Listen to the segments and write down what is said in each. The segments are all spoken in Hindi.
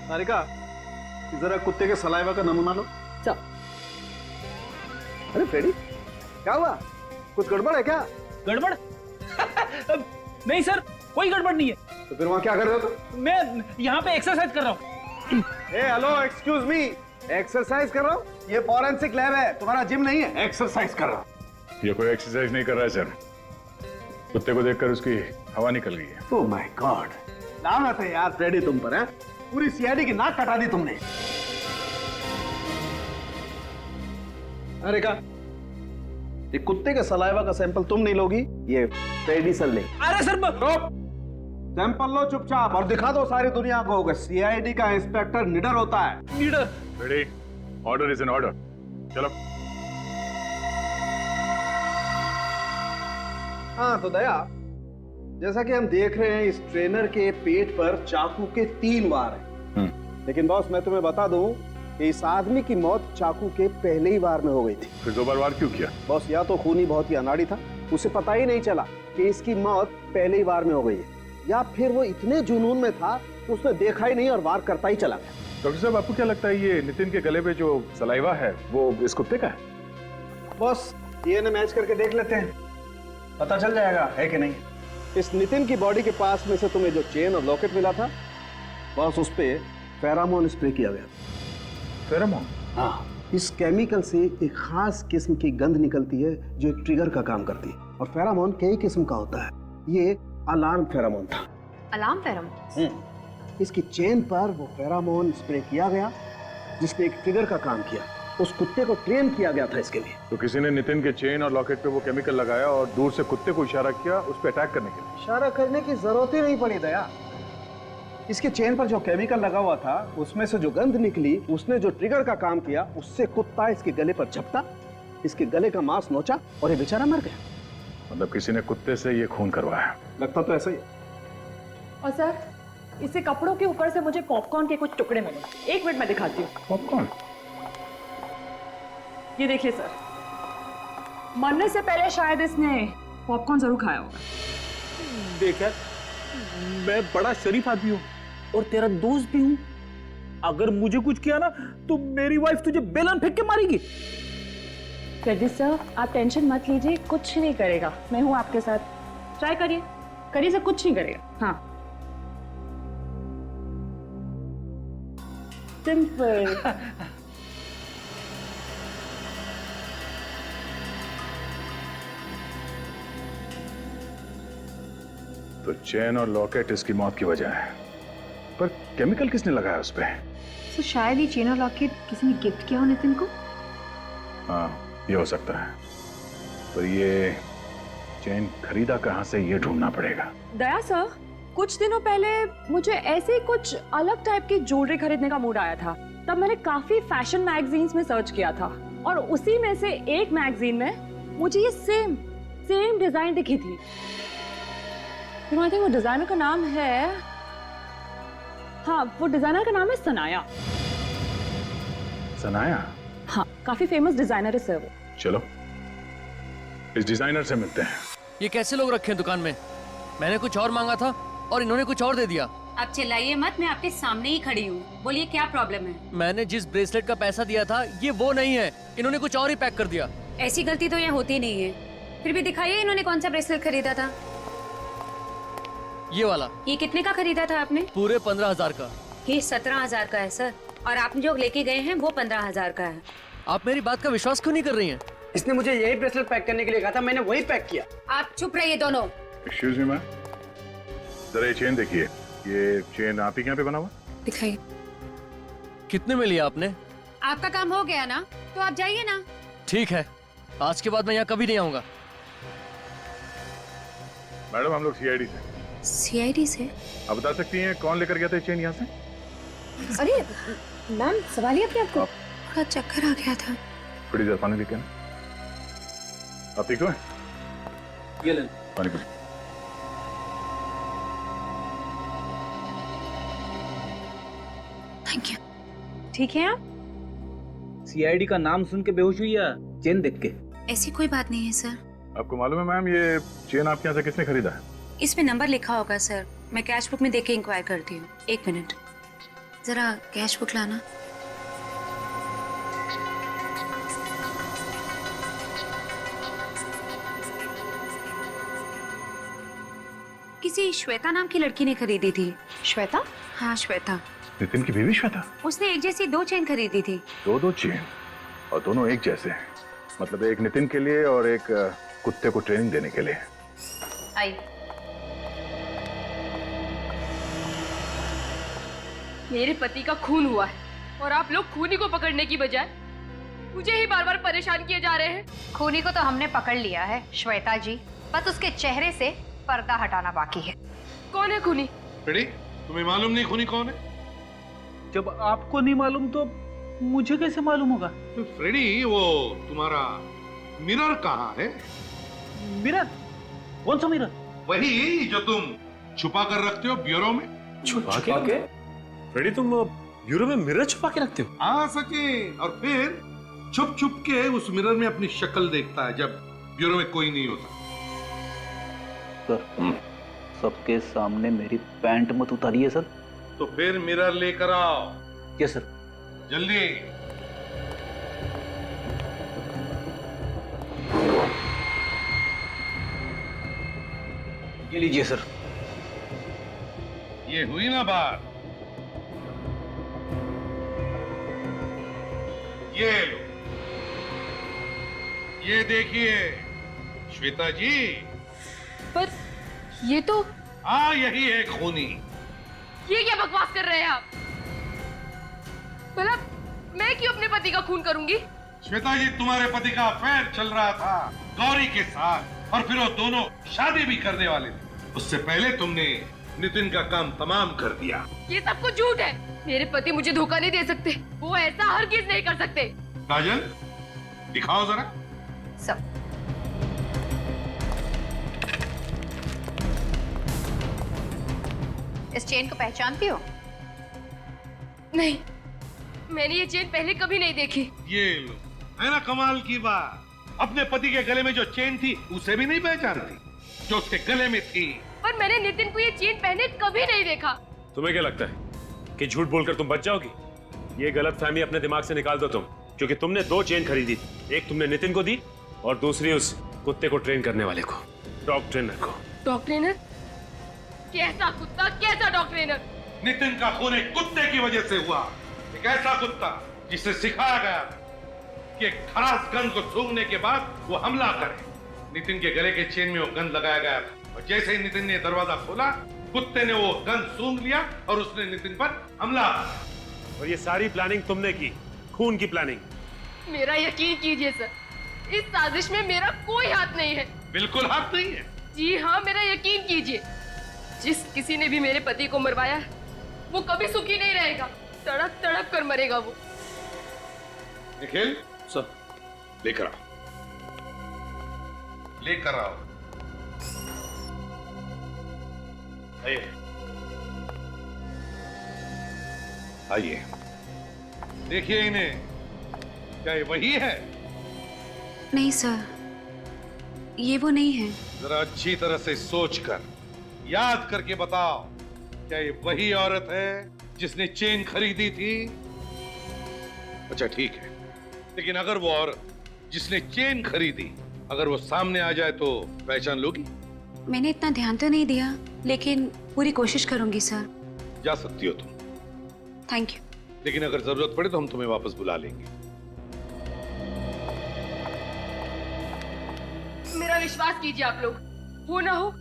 सारिका, जरा कुत्ते के सलाइवा का नमूना लो। चल। अरे फ्रेडी, क्या हुआ? कुछ गड़बड़ है क्या? गड़बड़? नहीं सर, कोई गड़बड़ नहीं है। तो फिर वहां क्या कर रहे हो तुम? मैं यहाँ पे एक्सरसाइज कर रहा हूँ। हेलो, एक्सक्यूज मी, एक्सरसाइज कर रहा हूँ? ये फॉरेंसिक लैब है, तुम्हारा जिम नहीं है। एक्सरसाइज कर रहा हूँ। ये कोई एक्सरसाइज नहीं कर रहा है सर। कुत्ते को देखकर उसकी हवा निकल गई है। ओह माय गॉड, लानत है यार फ्रेडी तुम पर। है पूरी सीआईडी की नाक कटा दी तुमने। अरे का ये कुत्ते के सलाइवा का सैंपल तुम नहीं लोगी, ये फ्रेडी सर ले। अरे सर सैंपल लो चुपचाप और दिखा दो सारी दुनिया को कि सीआईडी का इंस्पेक्टर निडर होता है। Leader. Ready, order is an order. चलो। हाँ तो दया, जैसा कि हम देख रहे हैं इस ट्रेनर के पेट पर चाकू के 3 वार हैं। लेकिन बॉस मैं तुम्हें बता दूं कि इस आदमी की मौत चाकू के पहले ही वार में हो गई थी। फिर 2 बार वार क्यों किया? बॉस या तो खूनी बहुत ही अनाड़ी था, उसे पता ही नहीं चला कि इसकी मौत पहले ही वार में हो गई है, या फिर वो इतने जुनून में था कि उसने देखा ही नहीं और वार करता ही चला गया। डॉक्टर साहब, आपको क्या लगता है ये नितिन के गले पे जो सलाइवा है वो इस कुत्ते का है? बॉस डीएनए मैच करके देख लेते हैं, पता चल जाएगा है कि नहीं। इस नितिन की बॉडी के पास में से तुम्हें जो चेन और लॉकेट मिला था, बॉस उस पे फेरामोन स्प्रे किया गया। फेरामोन? हाँ, इस केमिकल से एक खास किस्म की गंध निकलती है जो एक ट्रिगर का काम करती है। और फेरामोन कई किस्म का होता है, ये अलार्म फेरामोन था। Alarm pheromone? इसकी चेन पर वो फेरामोन स्प्रे किया गया जिसने एक ट्रिगर का काम किया। उस कुत्ते को ट्रेन किया गया था इसके लिए। तो किसी ने नितिन के चेन और लॉकेट पे वो केमिकल लगाया और दूर से कुत्ते को इशारा किया उस पे अटैक करने के लिए। इशारा करने की जरूरत ही नहीं पड़ी दया। इसके चेन पर जो केमिकल लगा हुआ था उसमें से जो गंध निकली, उसने जो ट्रिगर का काम किया, उससे कुत्ता इसके गले पर झपटा, इसके गले का मांस नोचा और ये बेचारा मर गया। मतलब किसी ने कुत्ते से ये खून करवाया? लगता तो ऐसा ही है। और सर, इससे कपड़ों के ऊपर से मुझे पॉपकॉर्न के कुछ टुकड़े मिले। 1 मिनट में दिखाती हूँ। पॉपकॉर्न? ये देखिए सर, मरने से पहले शायद इसने पॉपकॉर्न जरूर खाया होगा। देख यार, मैं बड़ा शरीफ आदमी हूँ और तेरा दोस्त भी हूँ। अगर मुझे कुछ किया ना तो मेरी वाइफ तुझे बेलन फेंक के मारेगी। फ्रेडी सर, आप टेंशन मत लीजिए, कुछ नहीं करेगा। मैं हूँ आपके साथ। ट्राई करिए, करिए सर, कुछ नहीं करेगा। हाँ, सिंपल। तो चेन और लॉकेट इसकी मौत की वजह है, पर केमिकल किसने लगाया उस पे? तो शायद ये चेन और लॉकेट किसी ने गिफ्ट किया हो नितिन को। हाँ, ये हो सकता है, पर ये चेन खरीदा कहाँ से ये ढूंढना पड़ेगा। दया सर, कुछ दिनों पहले मुझे ऐसे ही कुछ अलग टाइप की ज्वेलरी खरीदने का मूड आया था। तब मैंने काफी फैशन मैगजीन्स में सर्च किया था और उसी में से एक मैगजीन में मुझे ये सेम डिजाइन दिखी थी। आई थिंक वो डिजाइनर का नाम है, हाँ, वो डिजाइनर का नाम है सनाया। सनाया? हाँ, काफी फेमस डिजाइनर है सर वो। चलो इस डिजाइनर से मिलते हैं। ये कैसे लोग रखे हैं दुकान में? मैंने कुछ और मांगा था और इन्होंने कुछ और दे दिया। आप चिल्लाइए मत, मैं आपके सामने ही खड़ी हूँ। बोलिए क्या प्रॉब्लम है? मैंने जिस ब्रेसलेट का पैसा दिया था ये वो नहीं है, इन्होंने कुछ और ही पैक कर दिया। ऐसी गलती तो यहाँ होती नहीं है। फिर भी दिखाइए इन्होंने कौन सा ब्रेसलेट खरीदा था। ये वाला। ये कितने का खरीदा था आपने? पूरे 15,000 का। ये 17,000 का है सर, और आपने जो लेके गए हैं वो 15,000 का है। आप मेरी बात का विश्वास क्यों नहीं कर रही हैं? इसने मुझे यही ब्रेसलेट पैक करने के लिए कहा था, मैंने वही पैक किया। आप चुप रहिए दोनों। एक्सक्यूज मी मैम, जरा ये चेन देखिए। ये चेन आप ही के यहाँ पे बना हुआ? दिखाइए। कितने में लिया आपने? आपका काम हो गया ना, तो आप जाइए ना। ठीक है, आज के बाद मैं यहाँ कभी नहीं आऊंगा। मैडम, हम लोग सीआईडी से। सीआईडी से? आप बता सकती हैं कौन लेकर गया था चेन यहाँ से? अरे मैम, सवालिए अपने आपको। थोड़ा चक्कर आ गया था। थोड़ी देर पानी लेके आना। आप ठीक हो? ये ले। पानी पी। Thank you. ठीक है आप? सीआईडी का नाम सुन के बेहोश हुई या चेन देख के? ऐसी कोई बात नहीं है सर। आपको मालूम है मैम, ये चेन आपके यहाँ से किसने खरीदा है? इसमें नंबर लिखा होगा सर, मैं कैश बुक में देख के इंक्वायर करती हूँ। 1 मिनट। जरा कैश बुक लाना। किसी श्वेता नाम की लड़की ने खरीदी थी। श्वेता? हाँ श्वेता। नितिन की बीवी श्वेता? उसने एक जैसी 2 चेन खरीदी थी। दो चेन, और दोनों एक जैसे हैं। मतलब एक नितिन के लिए और एक कुत्ते को ट्रेनिंग देने के लिए। आई। मेरे पति का खून हुआ है और आप लोग खूनी को पकड़ने की बजाय मुझे ही बार बार परेशान किए जा रहे हैं। खूनी को तो हमने पकड़ लिया है श्वेता जी, बस उसके चेहरे से पर्दा हटाना बाकी है। कौन है खूनी? फ्रेडी, तुम्हें मालूम नहीं खूनी कौन है? जब आपको नहीं मालूम तो मुझे कैसे मालूम होगा? तो फ्रेडी, वो तुम्हारा मिरर कहाँ है? मिरर? कौन सा मिरर? वही जो तुम छुपा कर रखते हो ब्यूरो में। छुपा के? फ्रेडी, तुम ब्यूरो में मिरर छुपा के रखते हो? आ सके, और फिर छुप छुप के उस मिरर में अपनी शक्ल देखता है जब ब्यूरो में कोई नहीं होता। सर, सबके सामने मेरी पैंट मत उतारिए सर। तो फिर मिरर लेकर आओ। Yes sir. जल्दी। ये लीजिए सर। ये हुई ना बात। ये लो, ये देखिए श्वेता जी। पर ये तो, हाँ यही है खूनी। ये क्या बकवास कर रहे हैं आप? भला मैं क्यों अपने पति का खून करूंगी? श्वेता जी, तुम्हारे पति का अफेयर चल रहा था गौरी के साथ, और फिर वो दोनों शादी भी करने वाले थे। उससे पहले तुमने नितिन का काम तमाम कर दिया। ये सब कुछ झूठ है। मेरे पति मुझे धोखा नहीं दे सकते। वो ऐसा हरगिज नहीं कर सकते। काजल, दिखाओ जरा। सब इस चेन को पहचानती हो? नहीं, मैंने ये चेन पहले कभी नहीं देखी। ये लो, है ना कमाल की बात। अपने पति के गले में जो चेन थी उसे भी नहीं पहचानती जो उसके गले में थी। पर मैंने नितिन को ये चेन पहने कभी नहीं देखा। तुम्हें क्या लगता है कि झूठ बोलकर तुम बच जाओगी? ये गलतफहमी अपने दिमाग से निकाल दो तुम, क्योंकि तुमने 2 चेन खरीदी थी। एक तुमने नितिन को दी और दूसरी उस कुत्ते को ट्रेन करने वाले को, डॉग ट्रेनर को। Dog trainer? कैसा कुत्ता, कैसा डॉग ट्रेनर? नितिन का खून एक कुत्ते की वजह से हुआ। एक ऐसा कुत्ता जिसे सिखाया गया कि एक खरास गंध को सूंघने के बाद वो हमला करे। नितिन के गले के चेन में वो गंध लगाया गया था, और जैसे ही नितिन ने दरवाजा खोला, कुत्ते ने वो गंध सूंघ लिया और उसने नितिन पर हमला किया। और ये सारी प्लानिंग तुमने की, खून की प्लानिंग। मेरा यकीन कीजिए सर, इस साजिश में मेरा कोई हाथ नहीं है। बिल्कुल हाथ नहीं है। जी हाँ, मेरा यकीन कीजिए। जिस किसी ने भी मेरे पति को मरवाया है, वो कभी सुखी नहीं रहेगा। तड़प तड़प कर मरेगा वो। निखिल, सर। लेकर आओ, लेकर आओ। आइए, आइए, देखिए इन्हें। क्या ये वही है? नहीं सर, ये वो नहीं है। जरा अच्छी तरह से सोचकर याद करके बताओ, क्या ये वही औरत है जिसने चेन खरीदी थी? अच्छा ठीक है, लेकिन अगर वो औरत जिसने चेन खरीदी अगर वो सामने आ जाए तो पहचान लोगी? मैंने इतना ध्यान तो नहीं दिया, लेकिन पूरी कोशिश करूंगी सर। जा सकती हो तुम, थैंक यू। लेकिन अगर जरूरत पड़े तो हम तुम्हें वापस बुला लेंगे। मेरा विश्वास कीजिए आप लोग, हो ना हो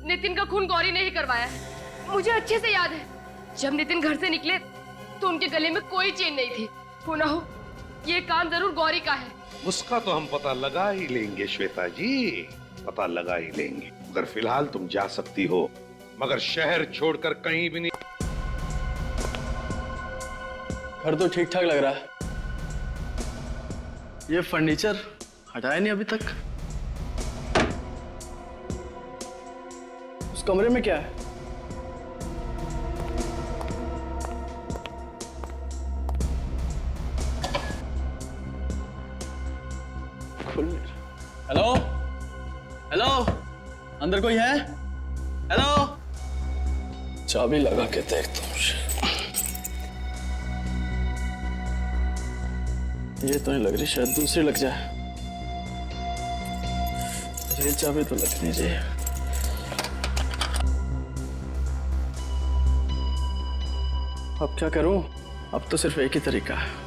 नितिन का खून गौरी ने ही करवाया है। मुझे अच्छे से याद है, जब नितिन घर से निकले तो उनके गले में कोई चेन नहीं थी। हो ना हो ये काम जरूर गौरी का है। उसका तो हम पता लगा ही लेंगे श्वेता जी, पता लगा ही लेंगे। मगर फिलहाल तुम जा सकती हो, मगर शहर छोड़कर कहीं भी नहीं। घर तो ठीक ठाक लग रहा है। ये फर्नीचर हटाया नहीं अभी तक। उस कमरे में क्या है? खुल नहीं रहा। हेलो हेलो, अंदर कोई है? हेलो, चाबी लगा के देखता हूँ। ये तो नहीं लग रही, शायद दूसरी लग जाए। ये चाबी तो लगनी चाहिए। अब क्या करूं? अब तो सिर्फ एक ही तरीका है।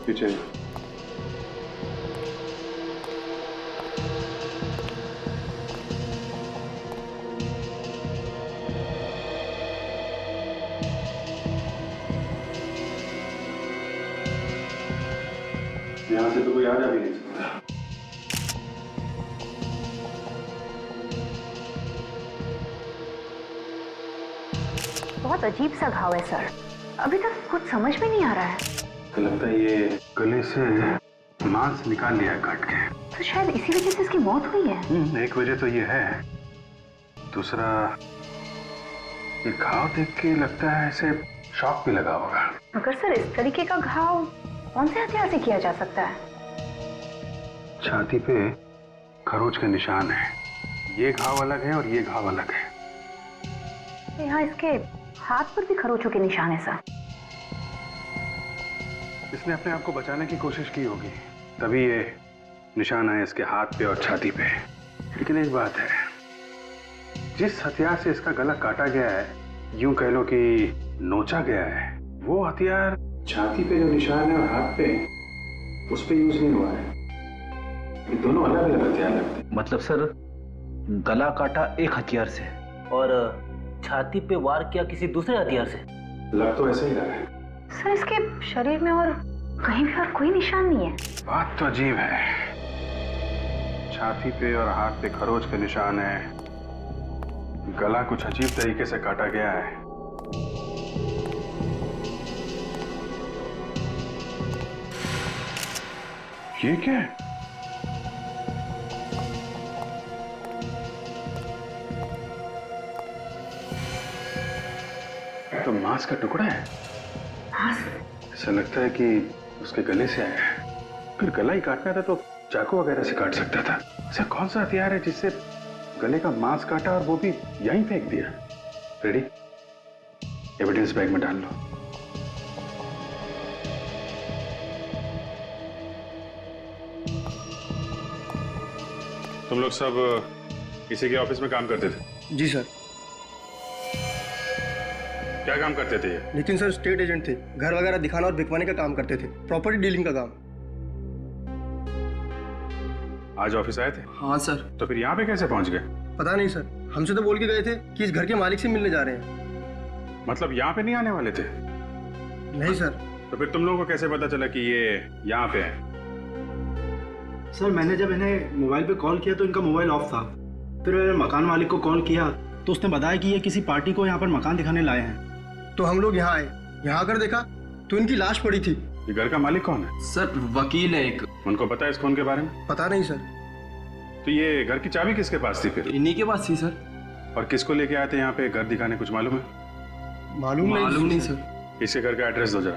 पीछे यहाँ से तो कोई आ जा भी नहीं सकता। बहुत अजीब सा घाव है सर, अभी तक कुछ समझ में नहीं आ रहा है। तो लगता है ये गले से मांस निकाल लिया है काट के। तो शायद इसी वजह से इसकी मौत हुई है। एक वजह तो ये है, दूसरा ये घाव देख के लगता है ऐसे शॉक भी लगा होगा। मगर सर इस तरीके का घाव कौन से हथियार से किया जा सकता है? छाती पे खरोच के निशान है। ये घाव अलग है और ये घाव अलग है। तो यहाँ इसके हाथ पर भी खरोचों के निशान है सर। इसने अपने आप को बचाने की कोशिश की होगी, तभी ये निशान आए इसके हाथ पे और छाती पे। लेकिन एक बात है, जिस हथियार से इसका गला काटा गया है, यूं कह लो कि नोचा गया है, वो हथियार छाती पे जो निशान है और हाथ पे उस पे यूज नहीं हुआ है। ये दोनों अलग अलग हथियार लगते हैं। मतलब सर, गला काटा एक हथियार से और छाती पे वार किया किसी दूसरे हथियार से। लग तो ऐसा ही रहा है सर। इसके शरीर में और कहीं भी और कोई निशान नहीं है। बात तो अजीब है। छाती पे और हाथ पे खरोच के निशान है, गला कुछ अजीब तरीके से काटा गया है। ये क्या है? तो मांस का टुकड़ा है। ऐसा लगता है कि उसके गले से आया है। फिर गला ही काटना था तो चाकू वगैरह से काट सकता था। ऐसा कौन सा हथियार है जिससे गले का मांस काटा और वो भी यहीं फेंक दिया? रेडी, एविडेंस बैग में डाल लो। तुम लोग सब इसी के ऑफिस में काम करते थे? जी सर। क्या काम करते थे ये? नितिन सर स्टेट एजेंट थे, घर वगैरह दिखाना और बिकवाने का काम करते थे, प्रॉपर्टी डीलिंग का काम। आज ऑफिस आए थे? हाँ सर। तो फिर यहाँ पे कैसे पहुंच गए? पता नहीं सर, हमसे तो बोल के गए थे कि इस घर के मालिक से मिलने जा रहे हैं। मतलब यहाँ पे नहीं आने वाले थे? नहीं सर। तो फिर तुम लोगों को कैसे पता चला कि ये यहाँ पे है? सर मैंने जब इन्हें मोबाइल पे कॉल किया तो इनका मोबाइल ऑफ था। फिर मैंने मकान मालिक को कॉल किया तो उसने बताया कि ये किसी पार्टी को यहाँ पर मकान दिखाने लाए हैं। तो हम लोग यहाँ आए, यहाँ आकर देखा तो इनकी लाश पड़ी थी। ये घर का मालिक कौन है? सर वकील है एक। उनको पता है इस खून के बारे में? पता नहीं सर। तो ये घर की चाबी किसके पास थी फिर? इन्हीं के पास थी सर। और किसको लेके आए थे यहाँ पे घर दिखाने, कुछ मालूम है? मालूम नहीं सर। इसके घर का एड्रेस दो जरा।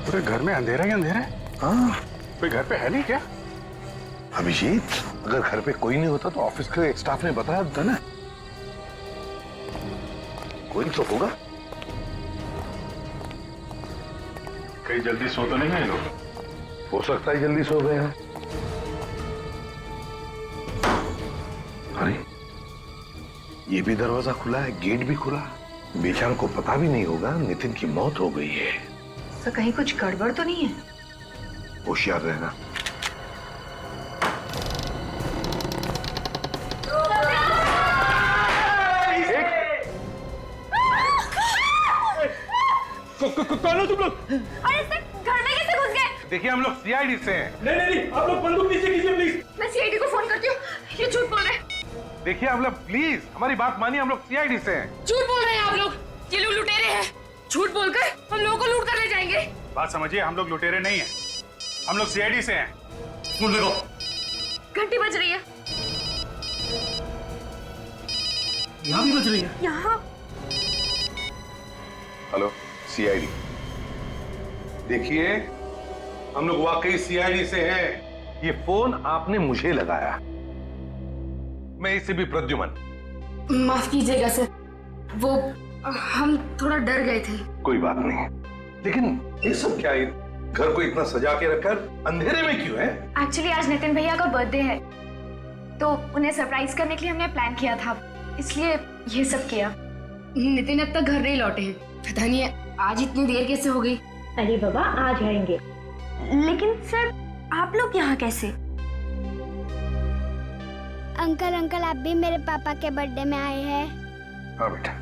पूरे घर में अंधेरा ही अंधेरा है। हाँ, कोई घर पे है नहीं क्या? अभिजीत, अगर घर पे कोई नहीं होता तो ऑफिस के स्टाफ ने बताया था ना। कोई तो होगा। कहीं जल्दी सो तो नहीं गए लोग? हो सकता है जल्दी सो गए हैं। अरे ये भी दरवाजा खुला है, गेट भी खुला है। बेचारों को पता भी नहीं होगा नितिन की मौत हो गई है। सर कहीं कुछ गड़बड़ तो नहीं है? होशियार रहना। कौन हो तुम लोग? अरे सर घर में कैसे घुस गए? देखिए हम लोग सीआईडी से हैं। नहीं, आप लोग बंदूक नीचे कीजिए प्लीज। मैं सीआईडी को फोन करती हूँ। ये झूठ बोल रहे हैं। देखिए आप लोग प्लीज हमारी बात मानिए, हम लोग सीआईडी से हैं। झूठ बोल रहे हैं आप लोग। ये लोग लुटेरे हैं। झूठ बोलकर हम लोगों को लूट कर ले जाएंगे। बात समझिए, हम लोग लुटेरे नहीं हैं, हम लोग सीआईडी से हैं। सुन लो, घंटी बज रही है। यहाँ भी बज रही है। यहाँ हेलो, सीआईडी। देखिए, हम लोग वाकई सीआईडी से हैं। ये फोन आपने मुझे लगाया। मैं इससे भी प्रद्युमन। माफ कीजिएगा सर, वो हम थोड़ा डर गए थे। कोई बात नहीं, लेकिन ये सब क्या है? घर को इतना सजा के रखकर अंधेरे में क्यों है? एक्चुअली आज नितिन भैया का बर्थडे है, तो उन्हें सरप्राइज करने के लिए हमने प्लान किया था, इसलिए ये सब किया। नितिन अब तक घर नहीं लौटे हैं, पता नहीं आज इतनी देर कैसे हो गई। अरे बाबा आ जाएंगे। लेकिन सर आप लोग यहाँ कैसे? अंकल आप भी मेरे पापा के बर्थडे में आए हैं? हाँ बेटा।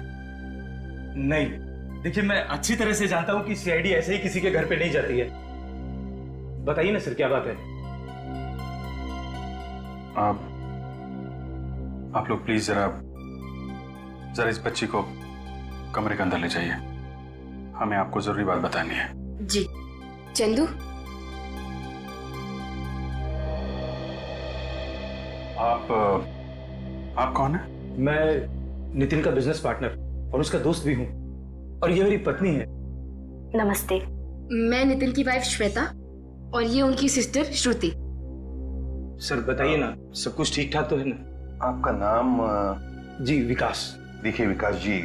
नहीं, देखिए मैं अच्छी तरह से जानता हूँ कि सीआईडी ऐसे ही किसी के घर पे नहीं जाती है। बताइए ना सर, क्या बात है? आप लोग प्लीज जरा इस बच्ची को कमरे के अंदर ले जाइए, हमें आपको जरूरी बात बतानी है। जी। चंदू, आप कौन है? मैं नितिन का बिजनेस पार्टनर और उसका दोस्त भी हूँ, और ये मेरी पत्नी है। नमस्ते। मैं नितिन की वाइफ श्वेता और ये उनकी सिस्टर श्रुति। सर बताइए ना, सब कुछ ठीक ठाक तो है ना? आपका नाम? जी विकास। देखिए विकास जी,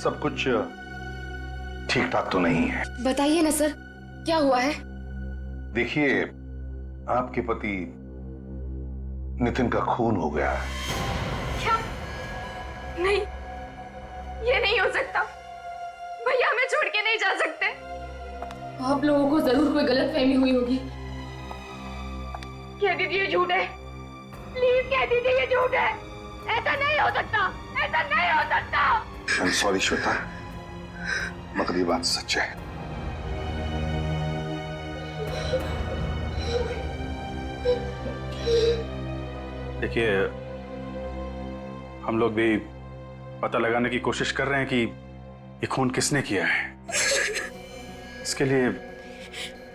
सब कुछ ठीक ठाक तो नहीं है। बताइए ना सर, क्या हुआ है? देखिए, आपके पति नितिन का खून हो गया है। क्या? नहीं, ये नहीं हो सकता। भैया हमें छोड़ के नहीं जा सकते। आप लोगों को जरूर कोई गलतफहमी हुई होगी। कह दीजिए झूठ है, प्लीज कह दीजिए ये झूठ है। ऐसा नहीं हो सकता, ऐसा नहीं हो सकता। आई एम सॉरी श्वेता, मगर ये बात सच है। देखिए, हम लोग भी पता लगाने की कोशिश कर रहे हैं कि ये खून किसने किया है। इसके लिए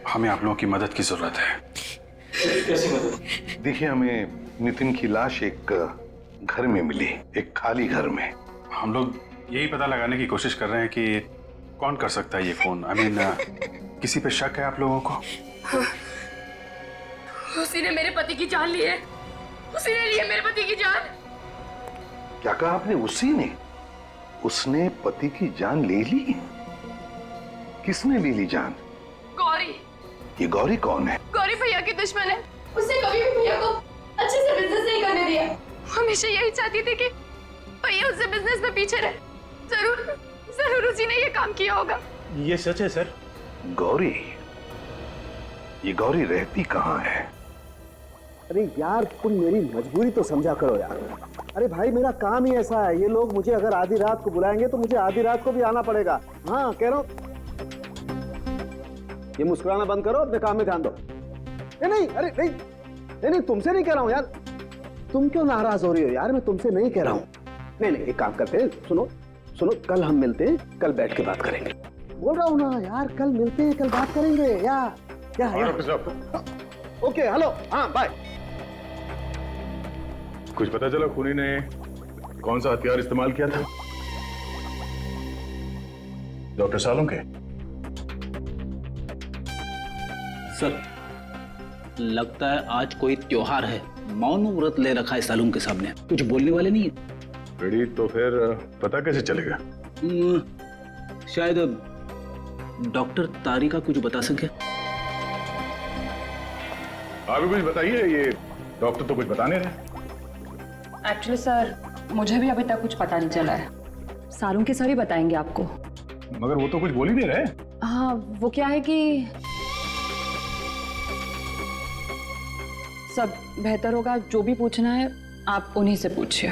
हमें आप लोगों की मदद की जरूरत है। कैसी मदद? देखिए, हमें नितिन की लाश एक घर में मिली, एक खाली घर में। हम लोग यही पता लगाने की कोशिश कर रहे हैं कि कौन कर सकता है ये फोन। आई मीन, किसी पे शक है आप लोगों को? उसी ने मेरे पति की जान ली है, उसी ने ली है मेरे पति की जान। क्या कहा आपने? उसी ने? उसने पति की जान ले ली? किसने ले ली जान? गौरी। ये गौरी कौन है? गौरी भैया की दुश्मन है। उसने कभी भी भैया को अच्छे से बिजनेस नहीं करने दिया। हमेशा यही चाहती थी कि भैया उससे बिजनेस में पीछे रहे। जरूर उसी ने ये काम किया होगा। ये सच है सर। गौरी? ये गौरी रहती कहाँ है? अरे यार, तुम मेरी मजबूरी तो समझा करो यार। अरे भाई, मेरा काम ही ऐसा है। ये लोग मुझे अगर आधी रात को बुलाएंगे तो मुझे आधी रात को भी आना पड़ेगा। हाँ कह रहा हूं, ये मुस्कुराना बंद करो, अपने काम में ध्यान दो। नहीं, अरे नहीं, तुमसे नहीं कह रहा हूं यार। तुम क्यों नाराज हो रही हो यार? मैं तुमसे नहीं कह रहा हूं। नहीं, एक काम करते हैं, सुनो, कल हम मिलते हैं, कल बैठ के बात करेंगे। बोल रहा हूं ना यार, कल मिलते हैं, कल बात करेंगे। या ओके, हेलो, हाँ बाय। कुछ पता चला खूनी ने कौन सा हथियार इस्तेमाल किया था? डॉक्टर सालुंके? सर, लगता है आज कोई त्योहार है। मौन व्रत ले रखा है सालुंके के सामने, कुछ बोलने वाले नहीं है। रेडी, तो फिर पता कैसे चलेगा? शायद डॉक्टर तारिका कुछ बता सके। आप भी कुछ बताइए, ये डॉक्टर तो कुछ बता नहीं रहे। एक्चुअली सर, मुझे भी अभी तक कुछ पता नहीं चला है। सालुंके सर ही बताएंगे आपको। मगर वो तो कुछ बोल ही नहीं रहे। हाँ, वो क्या है कि सब बेहतर होगा, जो भी पूछना है आप उन्हीं से पूछिए।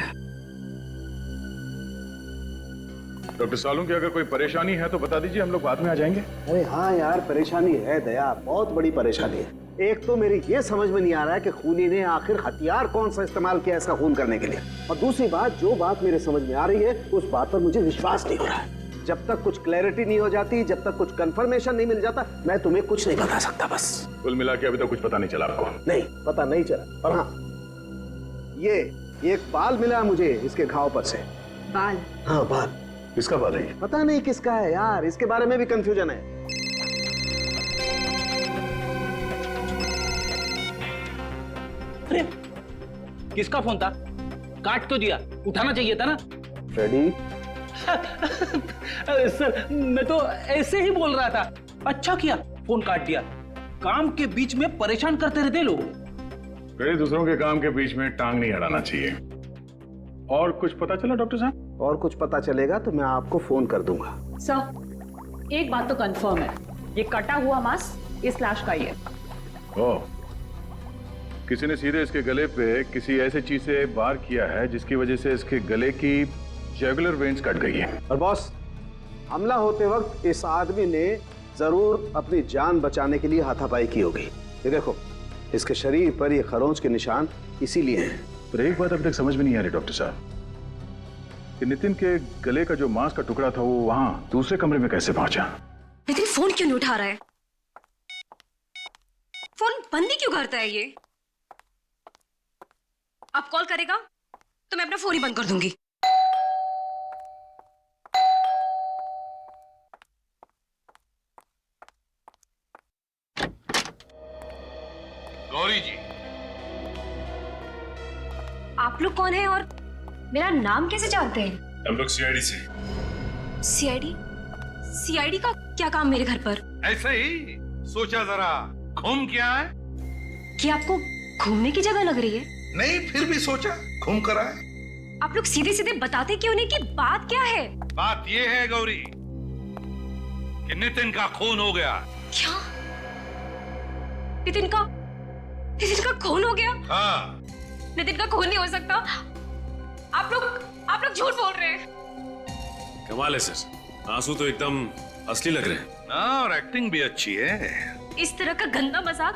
डॉक्टर सालुंके, अगर कोई परेशानी है तो बता दीजिए, हम लोग बाद में आ जाएंगे। अरे हाँ यार, परेशानी है दया, बहुत बड़ी परेशानी है। एक तो मेरी ये समझ में नहीं आ रहा है कि खूनी ने आखिर हथियार कौन सा इस्तेमाल किया इसका खून करने के लिए, और दूसरी बात, जो बात मेरे समझ में आ रही है उस बात पर मुझे विश्वास नहीं हो रहा है। जब तक कुछ क्लैरिटी नहीं हो जाती, जब तक कुछ कंफर्मेशन नहीं मिल जाता, मैं तुम्हें कुछ नहीं बता सकता। बस कुल मिला के अभी तक कुछ पता नहीं चला आपको? नहीं, पता नहीं चला, पर हाँ, ये एक बाल मिला मुझे इसके घाव पर से। बाल? हाँ, बाल। किसका बाल है? पता नहीं किसका है यार, इसके बारे में भी कंफ्यूजन है। अरे किसका फोन था? काट तो दिया, उठाना चाहिए था ना। फ्रेडी सर मैं तो ऐसे ही बोल रहा था। अच्छा किया फोन काट दिया, काम के बीच में परेशान करते रहते लोग। फ्रेडी, दूसरों के काम के बीच में टांग नहीं अड़ाना चाहिए। और कुछ पता चला डॉक्टर साहब? और कुछ पता चलेगा तो मैं आपको फोन कर दूंगा। सर, एक बात तो कंफर्म है, ये कटा हुआ मांस इस लाश का ही है। ओह, किसी ने सीधे इसके गले पे किसी ऐसी चीज से वार किया है जिसकी वजह से इसके गले की जुगुलर वेन्स कट गई है। और बॉस, हमला होते वक्त इस आदमी ने जरूर अपनी जान बचाने के लिए हाथापाई की होगी। ये देखो, इसके शरीर पर ये खरोंच के निशान इसीलिए हैं। पर एक बात अभी तक समझ में नहीं आ रही डॉक्टर साहब, कि नितिन के गले का जो मांस का टुकड़ा था वो वहां दूसरे कमरे में कैसे पहुंचा? नितिन फोन क्यों नहीं उठा रहा है? फोन बंद ही क्यों करता है ये? अब कॉल करेगा तो मैं अपना फोन ही बंद कर दूंगी। गौरी जी, आप लोग कौन हैं और मेरा नाम कैसे जानते हैं? हम लोग सीआईडी से। सीआईडी? सीआईडी का क्या काम मेरे घर पर? ऐसे ही सोचा जरा घूम के आए। कि आपको घूमने की जगह लग रही है? नहीं, फिर भी सोचा घूम कर आए। आप लोग सीधे सीधे बताते क्यों नहीं कि बात क्या है? बात ये है गौरी कि नितिन का खून हो गया। क्या? नितिन का खून हो गया? हाँ। नितिन का खून नहीं हो सकता। आप लोग झूठ बोल रहे हैं। कमाल है सर, आंसू तो एकदम असली लग रहे हैं। हाँ, और एक्टिंग भी अच्छी है। इस तरह का गंदा मजाक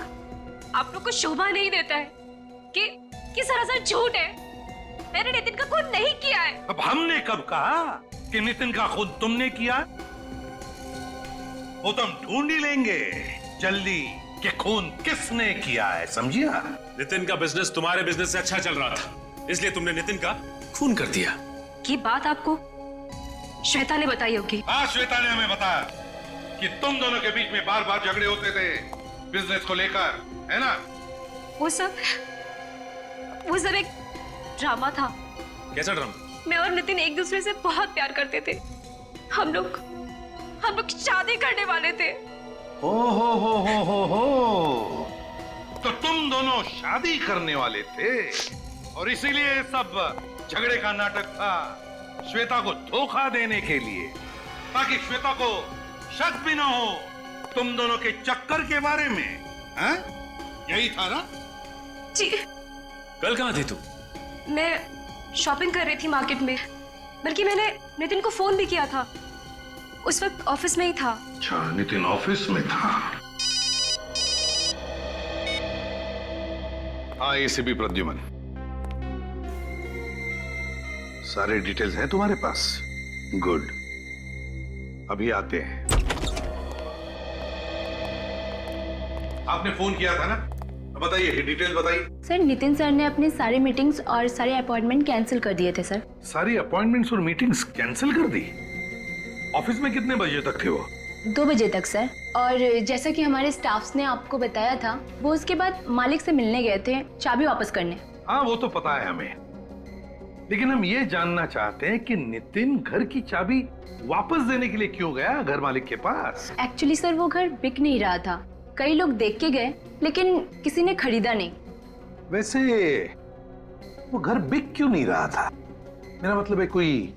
आप लोग को शोभा नहीं देता है कि सरासर झूठ है। मैंने नितिन का खून नहीं किया है। अब हमने कब कहा कि नितिन का खून तुमने किया? वो तो हम ढूंढ ही लेंगे जल्दी कि खून किसने किया है, समझिया? नितिन का बिजनेस तुम्हारे बिजनेस से अच्छा चल रहा था, इसलिए तुमने नितिन का खून कर दिया। ये बात आपको श्वेता ने बताई होगी। हाँ, श्वेता ने हमें बताया कि तुम दोनों के बीच में बार बार झगड़े होते थे बिजनेस को लेकर, है ना? वो सब एक ड्रामा था। कैसा ड्रामा? मैं और नितिन एक दूसरे से बहुत प्यार करते थे। हम लोग शादी करने वाले थे। हो। तो तुम दोनों शादी करने वाले थे और इसीलिए सब झगड़े का नाटक था, श्वेता को धोखा देने के लिए, ताकि श्वेता को शक भी ना हो तुम दोनों के चक्कर के बारे में। हैं? यही था ना? जी। कल कहाँ थी तू? मैं शॉपिंग कर रही थी मार्केट में, बल्कि मैंने नितिन को फोन भी किया था। उस वक्त ऑफिस में ही था। अच्छा, नितिन ऑफिस में था। हाँ, एसीपी प्रद्युमन, सारे डिटेल्स हैं तुम्हारे पास? गुड, अभी आते हैं। आपने फोन किया था ना? बताइए, डिटेल बताइए। सर, नितिन सर ने अपनी सारी मीटिंग्स और सारे अपॉइंटमेंट कैंसिल कर दिए थे सर। सारी अपॉइंटमेंट्स और मीटिंग्स कैंसिल कर दी? ऑफिस में कितने बजे तक थे वो? 2 बजे तक सर। और जैसा कि हमारे स्टाफ्स ने आपको बताया था, वो उसके बाद मालिक से मिलने गए थे चाबी वापस करने। हाँ, वो तो पता है हमें, लेकिन हम ये जानना चाहते हैं कि नितिन घर की चाबी वापस देने के लिए क्यों गया घर मालिक के पास? एक्चुअली सर, वो घर बिक नहीं रहा था। कई लोग देख के गए, लेकिन किसी ने खरीदा नहीं। वैसे वो घर बिक क्यों नहीं रहा था? मेरा मतलब है, कोई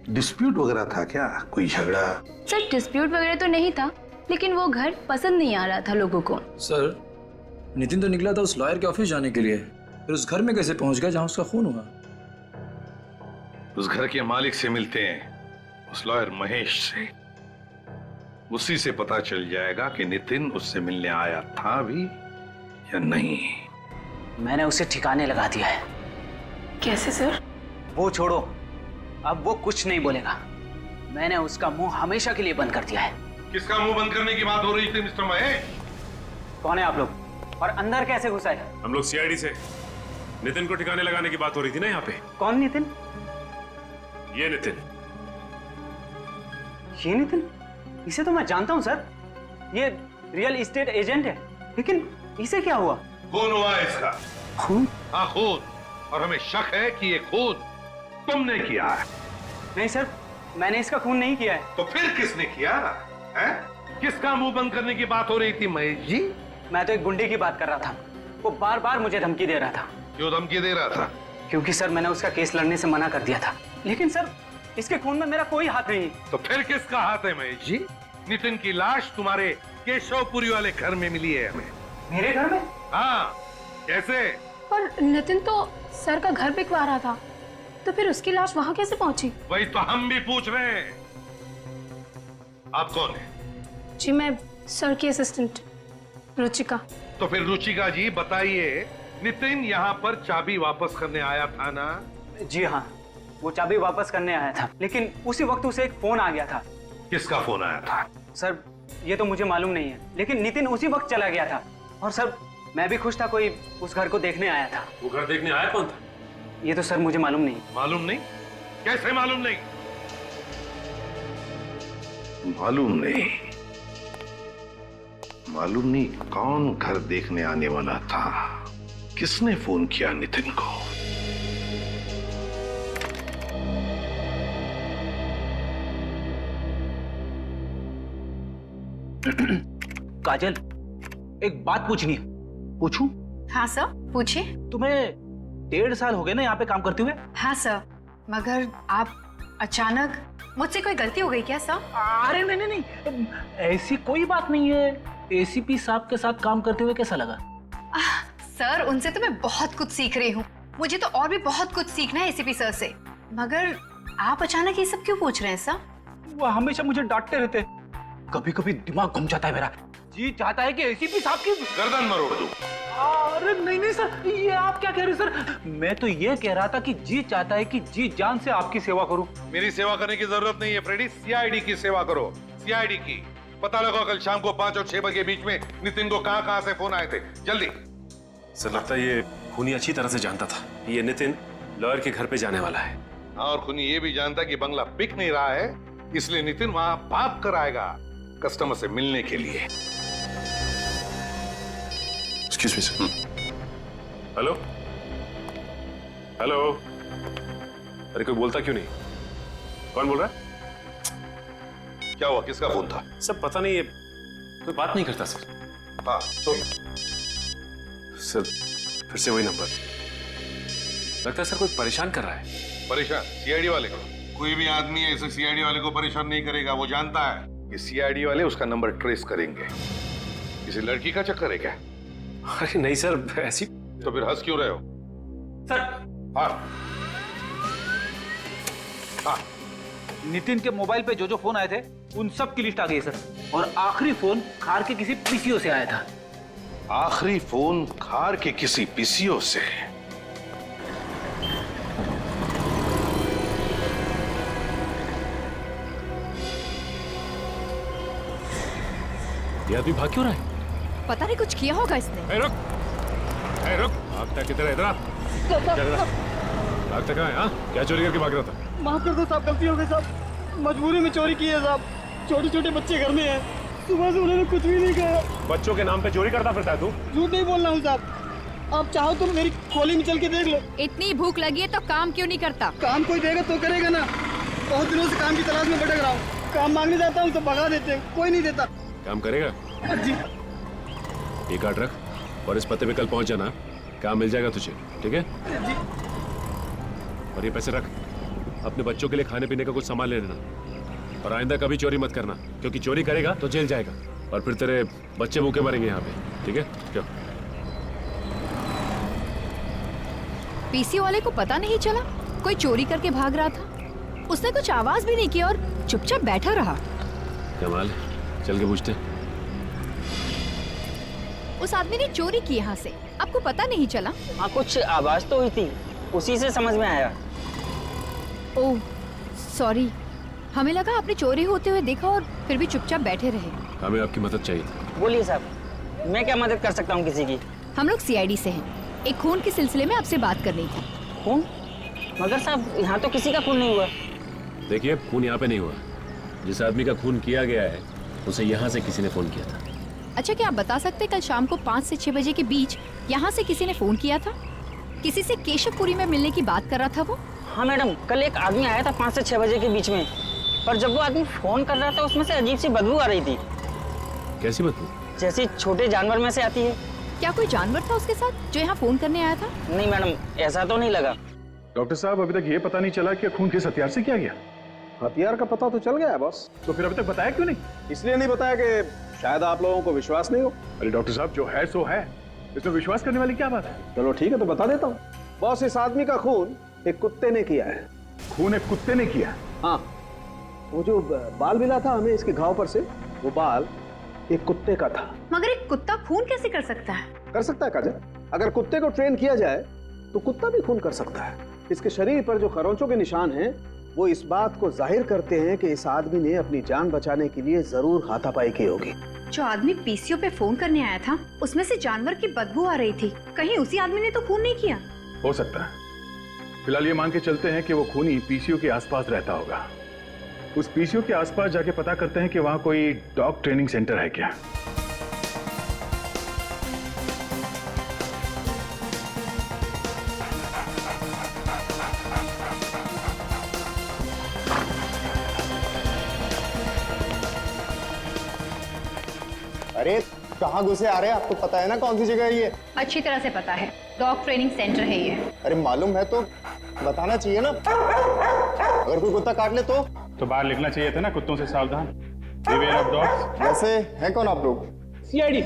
डिस्प्यूट वगैरह था क्या? कोई झगड़ा? सर, डिस्प्यूट वगैरह तो नहीं था, लेकिन वो घर पसंद नहीं आ रहा था लोगों को। सर, नितिन तो निकला था उस लॉयर के ऑफिस जाने के लिए, फिर उस घर में कैसे पहुंच गया जहां उसका खून हुआ? उस घर के मालिक से मिलते हैं, उस लॉयर महेश से। उसी से पता चल जाएगा कि नितिन उससे मिलने आया था भी या नहीं? मैंने उसे ठिकाने लगा दिया है। कैसे सर? वो छोड़ो, अब वो कुछ नहीं बोलेगा। मैंने उसका मुंह हमेशा के लिए बंद कर दिया है। किसका मुंह बंद करने की बात हो रही थी मिस्टर महेश? कौन है आप लोग और अंदर कैसे घुसा है? हम लोग सीआईडी से। नितिन को ठिकाने लगाने की बात हो रही थी ना यहाँ पे। कौन नितिन? ये नितिन। ये नितिन? इसे तो मैं जानता हूँ सर, ये रियल एस्टेट एजेंट है, लेकिन इसे क्या हुआ? खून हुआ इसका। खून? हाँ खून, और हमें शक है कि ये खून तुमने किया है। नहीं सर, मैंने इसका खून नहीं किया है। तो फिर किसने किया है? किसका मुंह बंद करने की बात हो रही थी महेश जी? मैं तो एक गुंडे की बात कर रहा था, वो बार बार मुझे धमकी दे रहा था। क्यों धमकी दे रहा था? क्योंकि सर मैंने उसका केस लड़ने से मना कर दिया था। लेकिन सर इसके खून में मेरा कोई हाथ नहीं। तो फिर किसका हाथ है महेश जी? नितिन की लाश तुम्हारे केशवपुरी वाले घर में मिली है हमें। मेरे घर में? हाँ। कैसे? पर नितिन तो सर का घर बिकवा रहा था, तो फिर उसकी लाश वहां कैसे पहुंची? वही तो हम भी पूछ रहे हैं। आप कौन है? जी मैं सर की असिस्टेंट रुचिका। तो फिर रुचिका जी बताइए, नितिन यहाँ पर चाबी वापस करने आया था ना? जी हाँ, वो चाबी वापस करने आया था, लेकिन उसी वक्त उसे एक फोन आ गया था। किसका फोन आया था? सर ये तो मुझे मालूम नहीं है, लेकिन नितिन उसी वक्त चला गया था। और सर मैं भी खुश था, कोई उस घर को देखने आया था। वो घर देखने आया कौन था? ये तो सर मुझे मालूम नहीं। मालूम नहीं? कैसे मालूम नहीं? मालूम नहीं? मालूम नहीं कौन घर देखने आने वाला था? किसने फोन किया नितिन को? काजल, एक बात पूछनी है। पूछूं? हाँ सर, पूछिए। तुम्हें 1.5 साल हो गए ना यहाँ पे काम करते हुए? हाँ सर, मगर आप अचानक, मुझसे कोई गलती हो गई क्या सर? अरे नहीं नहीं नहीं, ऐसी कोई बात नहीं है। एसीपी साहब के साथ काम करते हुए कैसा लगा? सर उनसे तो मैं बहुत कुछ सीख रही हूँ। मुझे तो और भी बहुत कुछ सीखना है एसीपी सर से। मगर आप अचानक ये सब क्यों पूछ रहे हैं सर? वो हमेशा मुझे डांटते रहते। कभी कभी दिमाग घूम जाता है मेरा। जी चाहता है कि एसीपी साहब की गर्दन मरोड़ दूं। अरे नहीं नहीं सर, ये आप क्या कह रहे हो सर? मैं तो ये कह रहा था कि जी चाहता है कि जी जान से आपकी सेवा करूं। मेरी सेवा करने की जरूरत नहीं है फ्रेडी, सीआईडी की सेवा करो। सीआईडी की पता लगाओ कल शाम को 5 और 6 बजे के बीच में नितिन को कहां से फोन आए थे। जल्दी। सर लगता है ये खूनी अच्छी तरह से जानता था ये नितिन लॉयर के घर पे जाने वाला है। और खूनी ये भी जानता कि बंगला बिक नहीं रहा है, इसलिए नितिन वहां भाग कर आएगा कस्टमर से मिलने के लिए। Excuse me sir. Hello hello, अरे कोई बोलता क्यों नहीं? कौन बोल रहा है? क्या हुआ? किसका फोन था? सब पता नहीं, ये कोई बात नहीं करता सर। हाँ तो सर फिर से वही नंबर। लगता है सर कोई परेशान कर रहा है। परेशान? सीआईडी वाले को? कोई भी आदमी ऐसे सीआईडी वाले को परेशान नहीं करेगा। वो जानता है कि सीआईडी वाले उसका नंबर ट्रेस करेंगे। किसी लड़की का चक्कर है क्या? अरे नहीं सर, ऐसी। तो फिर हंस क्यों रहे हो? सर हाँ हाँ, नितिन के मोबाइल पे जो जो फोन आए थे उन सब की लिस्ट आ गई है सर। और आखिरी फोन खार के किसी पीसीओ से आया था। आखिरी फोन खार के किसी पीसीओ से? ये आदमी भाग क्यों रहा है? पता नहीं कुछ किया होगा इसने। रुक, रुक, भागता किधर है? इधर आ। भागता कहाँ है? हाँ, क्या चोरी करके भाग रहा था? माफ कर दो साहब, गलती हो गई साहब। मजबूरी में चोरी की है साहब। छोटे छोटे बच्चे घर में हैं। सुबह से उन्होंने कुछ भी नहीं कहा। बच्चों के नाम पे चोरी करता फिरता है तू? झूठ नहीं बोल रहा हूँ साहब। आप चाहो तो मेरी खोली में चल के देख लो। इतनी भूख लगी है तो काम क्यों नहीं करता? काम कोई देगा तो करेगा ना। बहुत दिनों से काम की तलाश में भटक रहा हूँ। काम मांगने जाता हूँ तो भगा देते हैं, कोई नहीं देता। काम करेगा? जी। ये कार्ड रख और इस पते पे कल पहुंच जाना, काम मिल जाएगा तुझे, ठीक है? जी। और ये पैसे रख, अपने बच्चों के लिए खाने पीने का कुछ सामान ले लेना। और आइंदा कभी चोरी मत करना, क्योंकि चोरी करेगा तो जेल जाएगा और फिर तेरे बच्चे भूखे मरेंगे यहाँ पे, ठीक है? क्यों? पीसी वाले को पता नहीं चला कोई चोरी करके भाग रहा था? उसने कुछ आवाज भी नहीं की और चुपचाप बैठा रहा। कमाल, चल के पूछते। उस आदमी ने चोरी की यहाँ से, आपको पता नहीं चला? हाँ, कुछ आवाज तो हुई थी, उसी से समझ में आया। ओह सॉरी, हमें लगा आपने चोरी होते हुए देखा और फिर भी चुपचाप बैठे रहे। हमें आपकी मदद चाहिए। बोलिए साहब, मैं क्या मदद कर सकता हूँ किसी की? हम लोग सीआईडी से हैं, एक खून के सिलसिले में आपसे बात करनी थी। खून? मगर साहब, यहाँ तो किसी का खून नहीं हुआ। देखिए, खून यहाँ पे नहीं हुआ। जिस आदमी का खून किया गया है उसे यहाँ से किसी ने फोन किया था। अच्छा, क्या आप बता सकते कल शाम को 5 से 6 बजे के बीच यहाँ से किसी ने फोन किया था? किसी से केशवपुरी में मिलने की बात कर रहा था वो? हाँ मैडम, कल एक आदमी आया था 5 से 6 बजे के बीच में, पर जब वो आदमी फोन कर रहा था उसमें से अजीब सी बदबू आ रही थी। कैसी बदबू? जैसी छोटे जानवर में से आती है। क्या कोई जानवर था उसके साथ जो यहाँ फोन करने आया था? नहीं मैडम, ऐसा तो नहीं लगा। डॉक्टर साहब, अभी तक ये पता नहीं चला कि खून किस हथियार से किया गया। हथियार का पता तो चल गया है बॉस। तो फिर अभी तक बताया क्यों नहीं? इसलिए नहीं बताया कि शायद आप लोगों को विश्वास नहीं हो। अरे डॉक्टर साहब, जो है सो है, इसमें विश्वास करने वाली क्या बात है? चलो ठीक है, तो बता देता हूँ। बॉस, इस आदमी का खून एक कुत्ते ने किया है। खून एक कुत्ते ने किया? हाँ, वो जो बाल मिला था हमें इसके घाव पर से, वो बाल एक कुत्ते का था। मगर एक कुत्ता खून कैसे कर सकता है? कर सकता है काजल, अगर कुत्ते को ट्रेन किया जाए तो कुत्ता भी खून कर सकता है। इसके शरीर पर जो खरोंचों के निशान हैं वो इस बात को जाहिर करते हैं कि इस आदमी ने अपनी जान बचाने के लिए जरूर हाथापाई की होगी। जो आदमी पीसीओ पे फोन करने आया था उसमें से जानवर की बदबू आ रही थी, कहीं उसी आदमी ने तो खून नहीं किया? हो सकता है। फिलहाल ये मान के चलते हैं कि वो खूनी पीसीओ के आसपास रहता होगा। उस पीसीओ के आसपास जाके पता करते हैं कि वहां कोई डॉग ट्रेनिंग सेंटर है क्या। अरे कहाँ घुसे आ रहे हैं? आपको पता है ना कौन सी जगह है ये? अच्छी तरह से पता है, डॉग ट्रेनिंग सेंटर है ये। अरे मालूम है तो बताना चाहिए ना, अगर कोई कुत्ता काट ले तो बाहर लिखना चाहिए था ना, कुत्तों से सावधान, बिवेयर ऑफ डॉग्स। वैसे है कौन आप लोग? सीआईडी।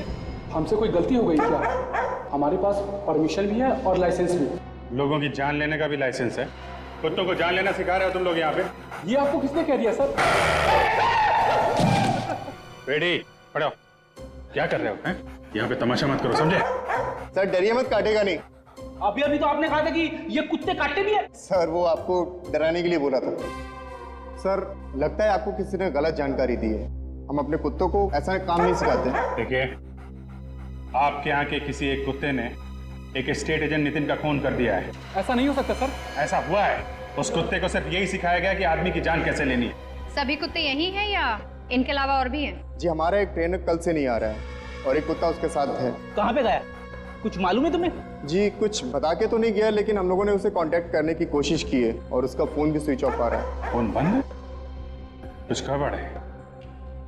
हमसे कोई गलती हो गई क्या? हमारे पास परमिशन भी है और लाइसेंस भी। लोगों की जान लेने का भी लाइसेंस है। कुत्तों को जान लेना सिखा रहे हो तुम लोग यहाँ पे? ये आपको किसने कह दिया सर? रेडी, पढ़ो। क्या कर रहे हो? हैं? यहाँ पे तमाशा मत करो, समझे? सर डरिए मत, काटेगा नहीं। अभी तो आपने कहा था कि ये कुत्ते काटते भी है। सर वो आपको डराने के लिए बोला था। सर लगता है आपको किसी ने गलत जानकारी दी है। हम अपने कुत्तों को ऐसा काम नहीं सिखाते। देखिए, आपके यहाँ के किसी एक कुत्ते ने एक स्टेट एजेंट नितिन का खून कर दिया है। ऐसा नहीं हो सकता सर। ऐसा हुआ है। उस कुत्ते को सिर्फ यही सिखाया गया कि आदमी की जान कैसे लेनी है। सभी कुत्ते यही हैं या इनके अलावा और भी हैं? जी हमारा एक ट्रेनर कल से नहीं आ रहा है और एक कुत्ता उसके साथ है। कहाँ पे गया? कुछ मालूम है तुम्हें? जी कुछ बता के तो नहीं गया, लेकिन हम लोगों ने उसे कांटेक्ट करने की कोशिश की है और उसका फोन भी स्विच ऑफ आ रहा है। फोन बंद है? कुछ गड़बड़ है।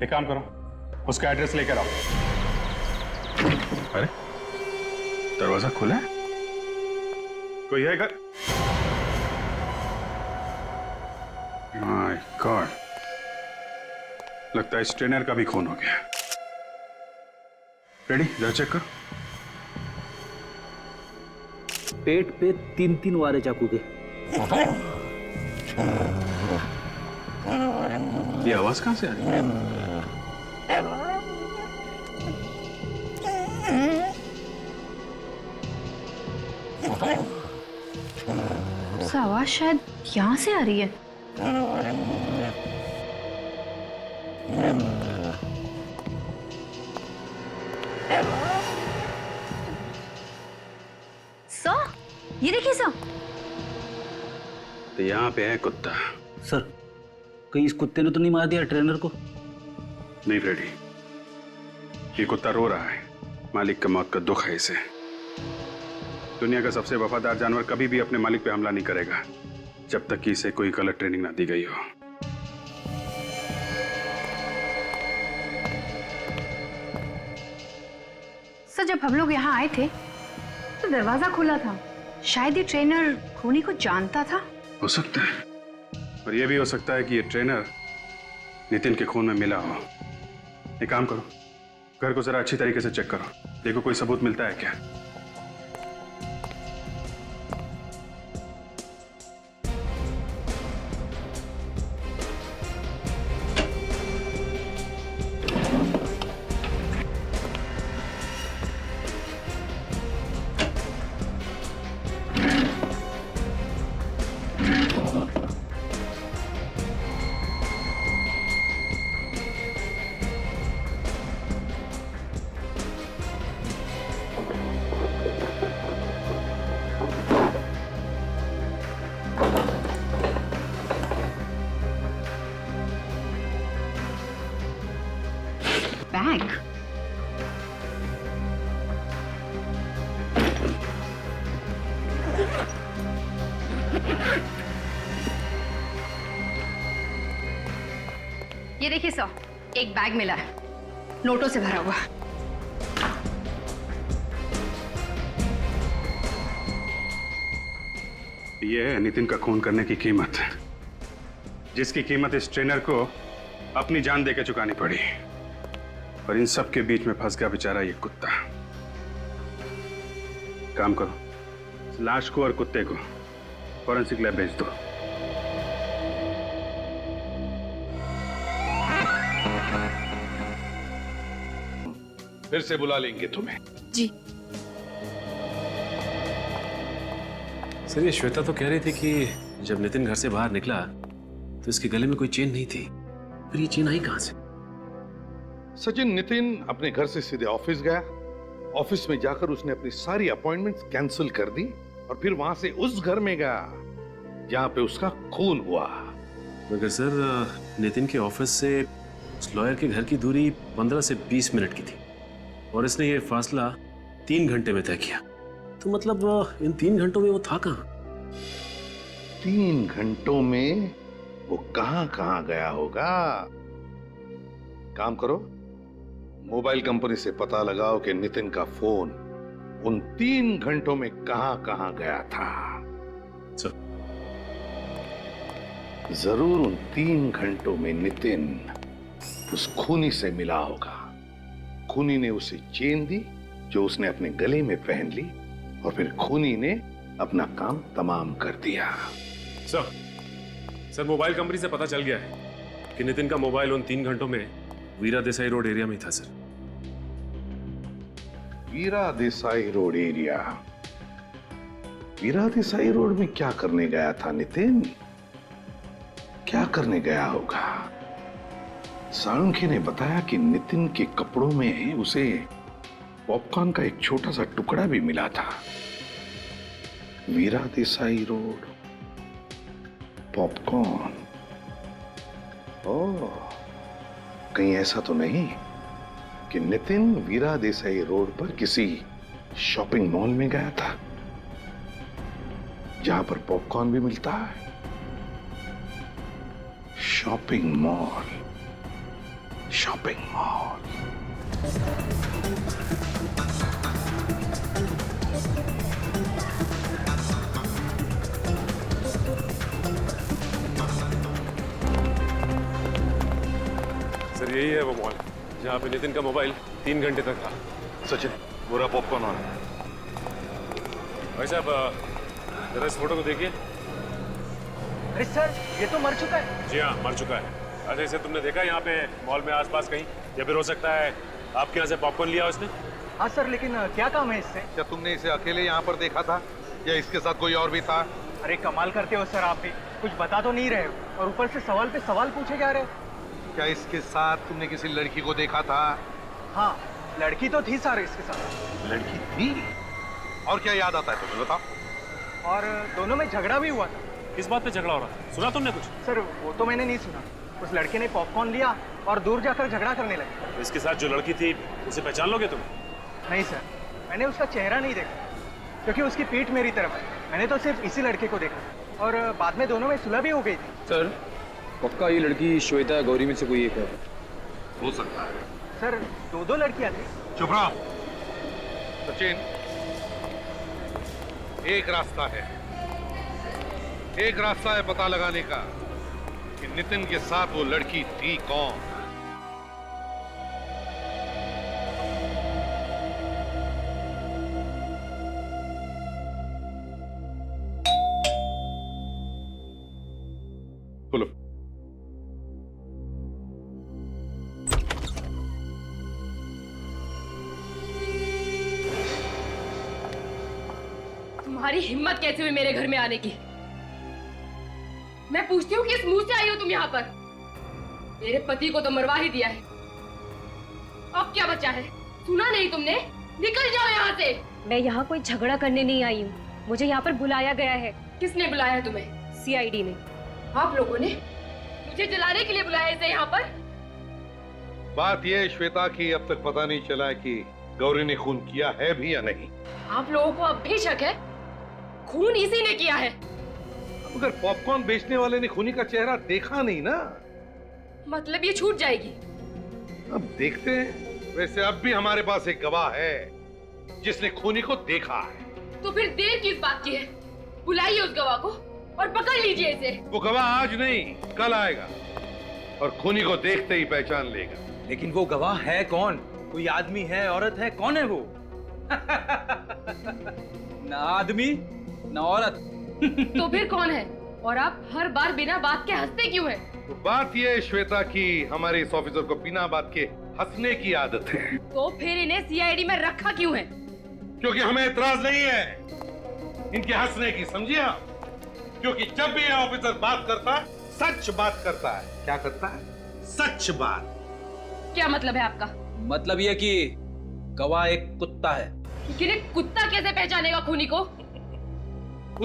एक काम करो, उसका एड्रेस लेकर आओ। अरे दरवाजा खुला है, कोई है घर? माय गॉड, लगता है इस ट्रेनर का भी खून हो गया। रेडी, जरा चेक कर। पेट पे 3-3 वारे चाकू के। ये आवाज कहां से आ रही है? आवाज शायद यहाँ से आ रही है। सर, ये देखिए सर। तो यहाँ पे है कुत्ता। सर, कहीं इस कुत्ते ने तो नहीं मार दिया ट्रेनर को? नहीं फ्रेडी, ये कुत्ता रो रहा है। मालिक का मौत का दुख है इसे। दुनिया का सबसे वफादार जानवर कभी भी अपने मालिक पे हमला नहीं करेगा जब तक कि इसे कोई गलत ट्रेनिंग ना दी गई हो। सर जब हम लोग यहाँ आए थे तो दरवाजा खुला था। शायद ये ट्रेनर खूनी को जानता था। हो सकता है, और ये भी हो सकता है कि ये ट्रेनर नितिन के खून में मिला हो। एक काम करो, घर को जरा अच्छी तरीके से चेक करो, देखो कोई सबूत मिलता है क्या। बैग। ये देखिए सर, एक बैग मिला है, नोटों से भरा हुआ। यह है नितिन का खून करने की कीमत, जिसकी कीमत इस ट्रेनर को अपनी जान देकर चुकानी पड़ी। और इन सब के बीच में फंस गया बेचारा ये कुत्ता। काम करो, इस लाश को और कुत्ते को फॉरेंसिक लैब भेज दो। फिर से बुला लेंगे तुम्हें। जी सर, ये श्वेता तो कह रही थी कि जब नितिन घर से बाहर निकला तो इसके गले में कोई चेन नहीं थी, फिर ये चेन आई कहां से? सचिन, नितिन अपने घर से सीधे ऑफिस गया। ऑफिस में जाकर उसने अपनी सारी अपॉइंटमेंट्स कैंसिल कर दी और फिर वहां से उस घर में गया जहां पे उसका खून हुआ। मगर सर, नितिन के ऑफिस से उस लॉयर के घर की दूरी 15 से 20 मिनट की थी और इसने ये फासला 3 घंटे में तय किया। तो मतलब इन 3 घंटों में वो था कहां? 3 घंटों में वो कहां गया होगा? काम करो, मोबाइल कंपनी से पता लगाओ कि नितिन का फोन उन 3 घंटों में कहां गया था। जरूर उन 3 घंटों में नितिन उस खूनी से मिला होगा। खूनी ने उसे चेन दी जो उसने अपने गले में पहन ली और फिर खूनी ने अपना काम तमाम कर दिया। सर, मोबाइल कंपनी से पता चल गया है कि नितिन का मोबाइल उन 3 घंटों में वीरा देसाई रोड एरिया में था। सर, वीरा देसाई रोड एरिया? वीरा देसाई रोड में क्या करने गया था नितिन? क्या करने गया होगा? साळुंखे ने बताया कि नितिन के कपड़ों में उसे पॉपकॉर्न का एक छोटा सा टुकड़ा भी मिला था। वीरा देसाई रोड, पॉपकॉर्न। ओह, कहीं ऐसा तो नहीं कि नितिन वीरा देसाई रोड पर किसी शॉपिंग मॉल में गया था जहां पर पॉपकॉर्न भी मिलता है? Shopping mall. सर, यही है वो मॉल जहां पे नितिन का मोबाइल 3 घंटे तक था। सचिन, बुरा पॉपकॉर्न और भाई साहब, जरा इस फोटो को देखिए। अरे सर, ये तो मर चुका है। जी हाँ, मर चुका है। अच्छा, इसे तुमने देखा यहाँ पे मॉल में आसपास कहीं? या फिर हो सकता है आपके यहाँ से पॉपकॉर्न लिया उसने? हाँ सर, लेकिन क्या काम है इससे? क्या तुमने इसे अकेले यहाँ पर देखा था या इसके साथ कोई और भी था? अरे कमाल करते हो सर, आप भी कुछ बता तो नहीं रहे हो और ऊपर से सवाल पे सवाल पूछे जा रहे हो। क्या इसके साथ तुमने किसी लड़की को देखा था? हाँ, लड़की तो थी सर इसके साथ। लड़की थी? और क्या याद आता है तुम्हें, बताओ? और दोनों में झगड़ा भी हुआ था। किस बात पे झगड़ा हो रहा था? सुना तुमने कुछ? सर, वो तो मैंने नहीं सुना। उस लड़के ने पॉपकॉर्न लिया और दूर जाकर झगड़ा करने लगे। इसके साथ जो लड़की थी उसे पहचान लोगे तुम? नहीं सर, मैंने उसका चेहरा नहीं देखा क्योंकि उसकी पीठ मेरी तरफ है। मैंने तो सिर्फ इसी लड़के को देखा और बाद में दोनों में सुलह भी हो गई थी। सर, पक्का ये लड़की श्वेता गौरी में से कोई एक है? हो सकता है सर। 2 लड़कियां थी। चुप रहो सचिन। एक रास्ता है पता लगाने का कि नितिन के साथ वो लड़की थी कौन। बोलो। तुम्हारी हिम्मत कैसे हुई मेरे घर में आने की? मैं पूछती हूँ किस मुंह से आई हो तुम यहाँ पर? मेरे पति को तो मरवा ही दिया है, अब क्या बचा है? सुना नहीं तुमने? निकल जाओ यहाँ से। मैं यहाँ कोई झगड़ा करने नहीं आई हूँ, मुझे यहाँ पर बुलाया गया है। किसने बुलाया है तुम्हें? CID ने। आप लोगों ने मुझे जलाने के लिए बुलाया इसे यहाँ पर? बात यह है श्वेता कि अब तक पता नहीं चला है कि गौरी ने खून किया है भी या नहीं। आप लोगों को अब भी शक है? खून इसी ने किया है। मगर पॉपकॉर्न बेचने वाले ने खूनी का चेहरा देखा नहीं ना। मतलब ये छूट जाएगी। अब देखते हैं। वैसे अब भी हमारे पास एक गवाह है जिसने खूनी को देखा है। तो फिर देर किस बात की है? बुलाइए उस गवाह को और पकड़ लीजिए इसे। वो गवाह आज नहीं कल आएगा और खूनी को देखते ही पहचान लेगा। लेकिन वो गवाह है कौन? कोई आदमी है, औरत है, कौन है वो? ना आदमी ना औरत। तो फिर कौन है? और आप हर बार बिना बात के हंसते क्यों हैं? तो बात यह है श्वेता कि हमारे इस ऑफिसर को बिना बात के हंसने की आदत है। तो फिर इन्हें सीआईडी में रखा क्यों है? क्योंकि हमें इतराज नहीं है इनके हंसने की, समझिए आप? क्योंकि जब भी यह ऑफिसर बात करता है सच बात करता है। क्या करता है? सच बात। क्या मतलब है आपका? मतलब ये कि गवाह एक कुत्ता है। लेकिन कुत्ता कैसे पहचानेगा खूनी को?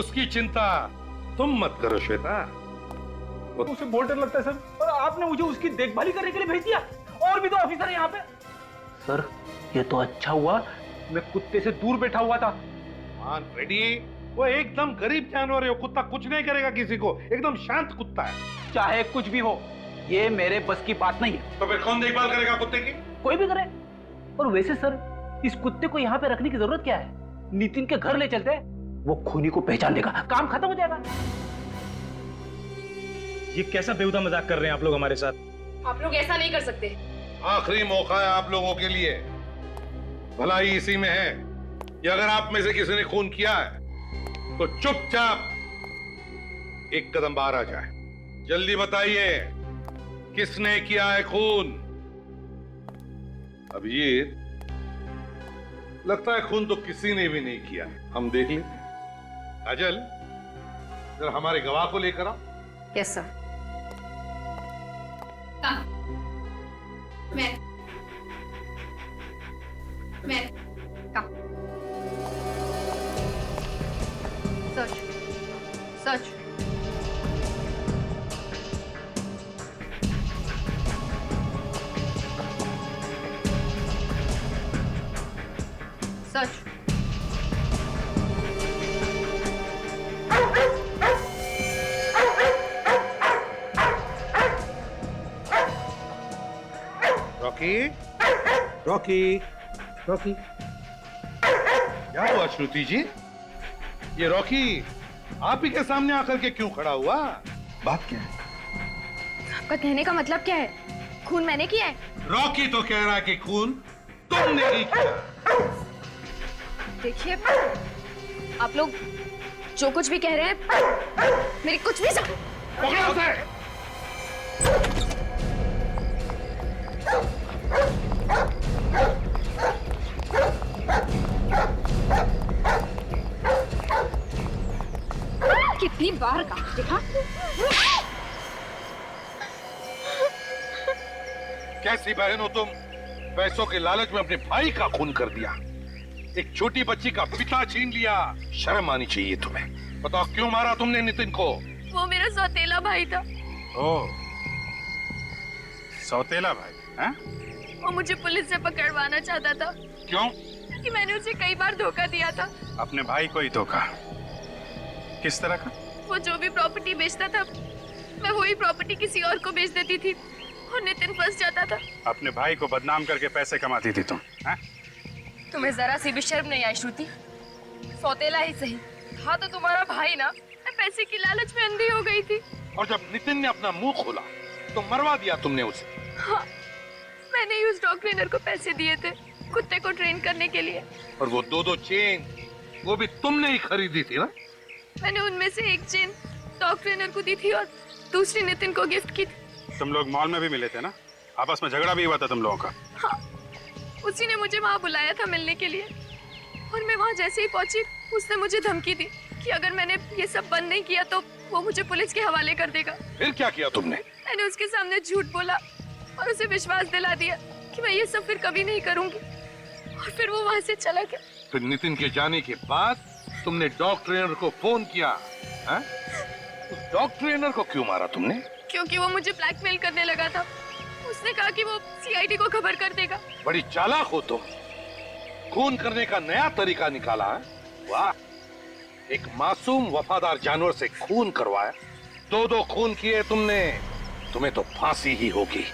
उसकी चिंता तुम मत करो श्वेता। उसे बहुत डर लगता है सर, और आपने मुझे उसकी देखभाल करने के लिए भेज दिया। और भी तो ऑफिसर है यहाँ पे। सर ये तो अच्छा हुआ मैं कुत्ते से दूर बैठा हुआ था। मान रेडी, वो एकदम गरीब जानवर है। वो कुत्ता कुछ नहीं करेगा किसी को, एकदम शांत कुत्ता है। चाहे कुछ भी हो, ये मेरे बस की बात नहीं है। तो फिर कौन देखभाल करेगा कुत्ते की? कोई भी करे। और वैसे सर इस कुत्ते को यहाँ पे रखने की जरूरत क्या है? नितिन के घर ले चलते हैं, वो खूनी को पहचान लेगा, काम खत्म हो जाएगा। ये कैसा बेहुदा मजाक कर रहे हैं आप लोग हमारे साथ? आप लोग ऐसा नहीं कर सकते। आखिरी मौका है आप लोगों के लिए। भलाई इसी में है कि अगर आप में से किसी ने खून किया है तो चुपचाप एक कदम बाहर आ जाए। जल्दी बताइए किसने किया है खून? अभिजीत, लगता है खून तो किसी ने भी नहीं किया। हम देख लेते हैं। काजल, जरा हमारे गवाह को लेकर आओ। Yes sir. मैं सच सच सच रॉकी, रॉकी, रॉकी, क्या हुआ श्रुति जी? ये रॉकी आप ही के सामने आकर के क्यों खड़ा हुआ? बात क्या है? आपका कहने का मतलब क्या है? खून मैंने किया है? रॉकी तो कह रहा है कि खून तुमने ही किया। देखिए, आप लोग जो कुछ भी कह रहे हैं मेरी कुछ भी पकड़ो उसे। कितनी बार कहा देखा? कैसी बहन हो तुम? पैसों के लालच में अपने भाई का खून कर दिया, एक छोटी बच्ची का पिता छीन लिया। शर्म आनी चाहिए तुम्हें। बताओ क्यों मारा तुमने नितिन को? वो मेरा सौतेला भाई था। ओह, सौतेला भाई हैं? वो मुझे पुलिस से पकड़वाना चाहता था। क्यों? कि मैंने उसे कई बार धोखा दिया था। अपने भाई को ही धोखा? किस तरह का? वो जो भी प्रॉपर्टी बेचता था मैं वही प्रॉपर्टी किसी और को बेच देती थी और नितिन फंस जाता था। अपने भाई को बदनाम करके पैसे कमाती थी तुम हैं? तुम्हें जरा सी भी शर्म नहीं आई श्रुति? सौतेला ही सही था तो तुम्हारा भाई ना। मैं पैसे की लालच में अंधी हो गई थी। और जब नितिन ने अपना मुंह खोला तो मरवा दिया तुमने उसे। हाँ, मैंने ही उस डॉग ट्रेनर को पैसे दिए थे कुत्ते को ट्रेन करने के लिए। और वो दो चेन वो भी तुमने ही खरीदी थी ना? मैंने उनमें से एक चेन डॉग ट्रेनर को दी थी और दूसरी नितिन को गिफ्ट की थी। तुम लोग मॉल में भी मिले थे ना? आपस में झगड़ा भी हुआ था तुम लोगों का? हाँ, उसी ने मुझे वहाँ बुलाया था मिलने के लिए और मैं वहाँ जैसे ही पहुंची उसने मुझे धमकी दी कि अगर मैंने ये सब बंद नहीं किया तो वो मुझे पुलिस के हवाले कर देगा। फिर क्या किया तुमने? मैंने उसके सामने झूठ बोला और उसे विश्वास दिला दिया कि मैं ये सब फिर कभी नहीं करूंगी और फिर वो वहाँ से चला गया। फिर नितिन के जाने के बाद तुमने डॉग ट्रेनर को फोन किया है? उस डॉग ट्रेनर को क्यों मारा तुमने? क्योंकि वो मुझे ब्लैकमेल करने लगा था। उसने कहा कि वो सीआईडी को खबर कर देगा। बड़ी चालाक हो तुम, खून करने का नया तरीका निकाला है। वाह, एक मासूम वफादार जानवर से खून करवाया, दो खून किए तुमने, तुम्हें तो फांसी ही होगी।